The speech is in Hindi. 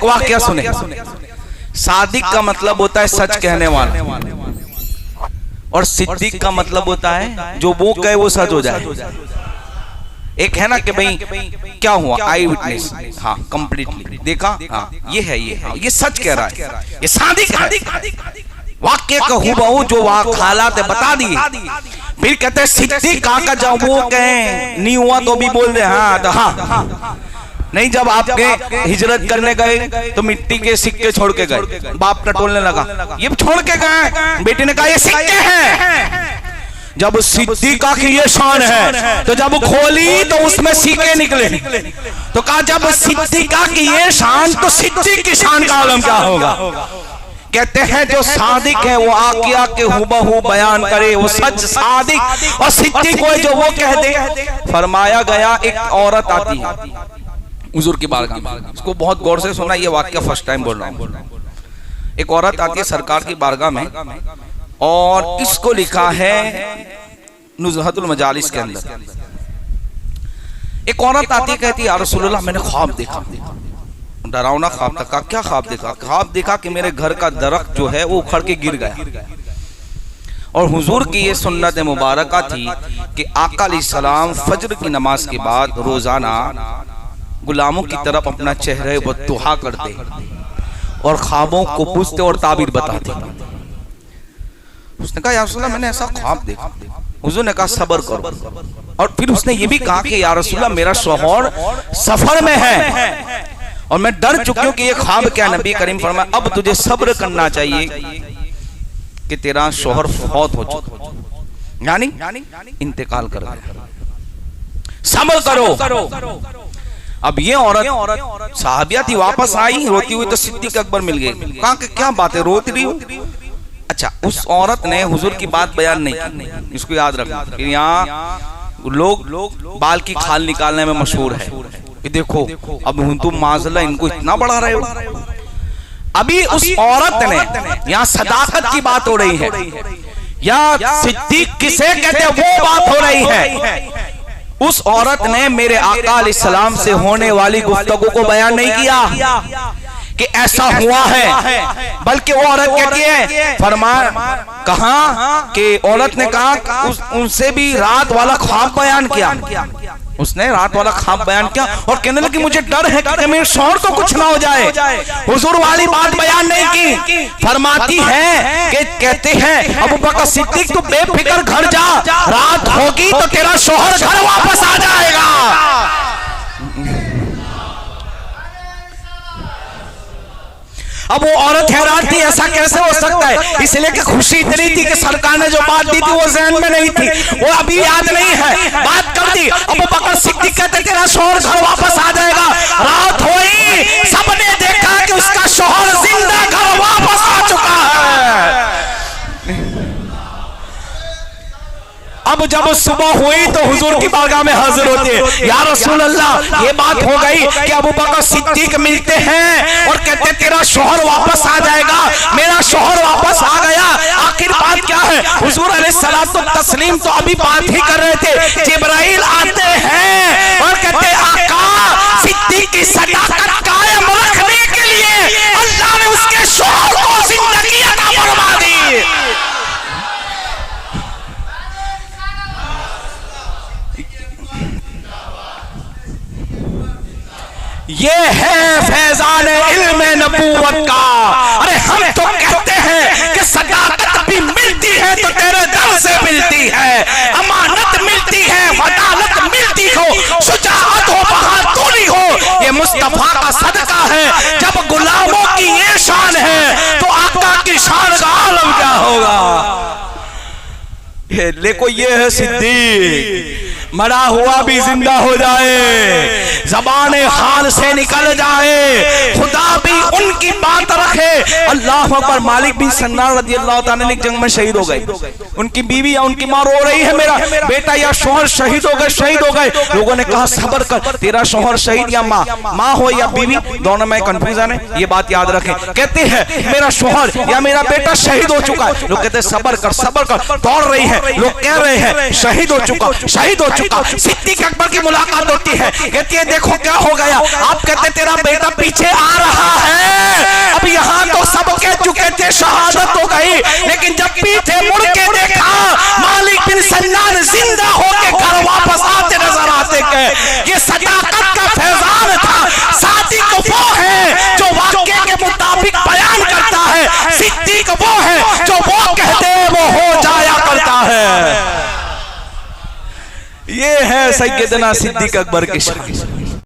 एक वाकया सुने। सादिक का मतलब होता है सच कहने वाला, और सिद्दीक का मतलब होता है जो वो कहे वो सच हो जाए। एक है ना कि भाई क्या हुआ, आई विटनेस, हाँ कंप्लीटली देखा, हाँ ये है, ये सच कह रहा है, ये सादिक है। वाक्य का हुबहू जो हालात है बता दी। फिर कहते हैं सिद्दीक का जब वो कहें नहीं हुआ तो भी बोल दे हाँ तो हाँ नहीं। जब आपके हिजरत करने गए तो मिट्टी के सिक्के छोड़ के गए, बाप टटोलने लगा, ये छोड़ के गए, बेटे ने कहा ये सिक्के हैं। जब सिद्दीक की ये शान है तो जब खोली तो उसमें सिक्के निकले, तो कहा जब सिद्दीक की ये शान तो सिद्दीक की शान का आलम क्या होगा। कहते हैं जो सादिक है वो आकिया के हुबहू बयान करे, वो सच सादिक, और सिद्दीक को जो वो कह दे। फरमाया गया एक औरत आती है हुजूर की बारगाह में, इसको बहुत गौर से सुना, ये वाक्य फर्स्ट टाइम बोल रहा हूँ। एक औरत आती है सरकार की बारगाह में, और इसको लिखा है नुज़हतुल मजालिस के अंदर। एक औरत आती है, कहती है या रसूलल्लाह मैंने ख्वाब देखा, डरावना ख्वाब था। कहा क्या ख्वाब देखा? ख्वाब देखा कि मेरे घर का दरख्त जो है वो उखड़ के गिर गया, और हुजूर की ये सुन्नत मुबारक थी कि आका अलैहिस्सलाम फजर की नमाज के बाद रोजाना गुलामों की तरफ अपना चेहरे बद्दुआ करते और ख्वाबों को पूछते और ताबीर बताते। उसने कहा या रसूलल्लाह मैंने ऐसा ख्वाब देखा। हुजूर ने कहा सब्र करो, और फिर उसने ये भी कहा कि या रसूलल्लाह मेरा शौहर सफर में है और मैं डर चुकी हूं कि ये ख्वाब क्या। नबी करीम फरमाया अब तुझे सब्र करना चाहिए कि तेरा शौहर फौत हो चुका, यानी इंतकाल कर गया, सब्र करो। अब ये औरत साहबिया थी, वापस आई रोती हुई, तो सिद्दीक अकबर मिल गए। कहा कि क्या बात है, रोती रही हो? अच्छा, उस औरत ने हुजूर की बात बयान नहीं की, इसको याद रखना। फिर यहाँ लोग बाल की खाल निकालने में मशहूर है कि देखो अब तुम माजल्ला इनको इतना बढ़ा रहे हो। अभी उस औरत ने, यहाँ सदाकत की बात हो रही है या सिद्दीक किसे कहते हैं वो बात हो रही है। उस औरत ने मेरे आका अलैहिस्सलाम से होने वाली गुफ्तगू को बयान नहीं किया कि ऐसा हुआ है, बल्कि वो औरत कहती है, फरमाया कहा कि औरत ने कहा उनसे भी रात वाला ख्वाब बयान किया। उसने रात वाला ख्वाब बयान किया और कहने लगी मुझे डर है कि मेरे शौहर को कुछ ना हो जाए। हुजूर वाली बात बयान नहीं की। फरमाती है कि कहते हैं अबू बकर सिद्दीक तू बेफिक्र घर जा, रात होगी तो तेरा शौहर घर वापस आ जाएगा। अब वो औरत हैरान थी, ऐसा कैसे हो सकता है, इसलिए कि खुशी इतनी थी कि सरकार ने जो बात दी थी वो ज़हन में नहीं थी, वो अभी याद नहीं है, बात कर दी। अबू बकर सिद्दीक कहते तेरा शौहर घर वापस आ जाएगा। रात हुई, सबने देखा कि उसका शौहर जिंदा घर वापस आ चुका है। अब जब सुबह हुई तो हुजूर की बारगाह में हाजिर होते हैं, या रसूल अल्लाह ये बात हो गई कि अबू बकर सिद्दीक मिलते हैं और कहते तेरा शौहर वापस आ जाएगा। मेरा शौहर वापस आ गया, आखिर बात क्या है? हुजूर अलैहिस्सलातु तस्लीम तो अभी बात ही कर रहे थे, जिब्राइल आते हैं और कहते आका सिद्दीक की सदाकत कायम रखने के लिए अल्लाह ने उसके शौहर को जिंदगी अता फरमा दी। ये है फैजान इल्म नबूवत का। अरे हम तो कहते हैं कि सदाकत भी मिलती है तो तेरे दर से मिलती है, अमानत मिलती है, वदालत मिलती हो, शुजाअत हो, बहादुरी हो, ये मुस्तफा का सदका है। जब गुलामों की ये शान है तो आका की शान का आलम क्या होगा। देखो ये है सिद्दीक, मरा हुआ भी जिंदा हो जाए, ज़बाने हाल से निकल जाए, खुदा भी उनकी बात रखे। अल्लाह अकबर। मालिक बिन सन्नान रज़ी अल्लाह ताला अन्हु जंग में शहीद हो गए, उनकी बीवी या उनकी माँ रो रही है मेरा बेटा या शौहर शहीद हो गए, शहीद हो गए। लोगों ने कहा सब्र कर, तेरा शौहर शहीद या माँ हो या बीवी, दोनों में कंफ्यूजन है, ये बात याद रखें। कहते हैं मेरा शौहर या मेरा बेटा शहीद हो चुका है, लोग कहते हैं सब्र कर सब्र कर। दौड़ रही है, लोग कह रहे हैं शहीद हो चुका, शहीद हो चुका। सिद्दीक अकबर की मुलाकात होती है, कहती है देखो क्या हो गया। आप कहते तेरा बेटा पीछे आ रहा है, सैयदना सिद्दीक अकबर की शान।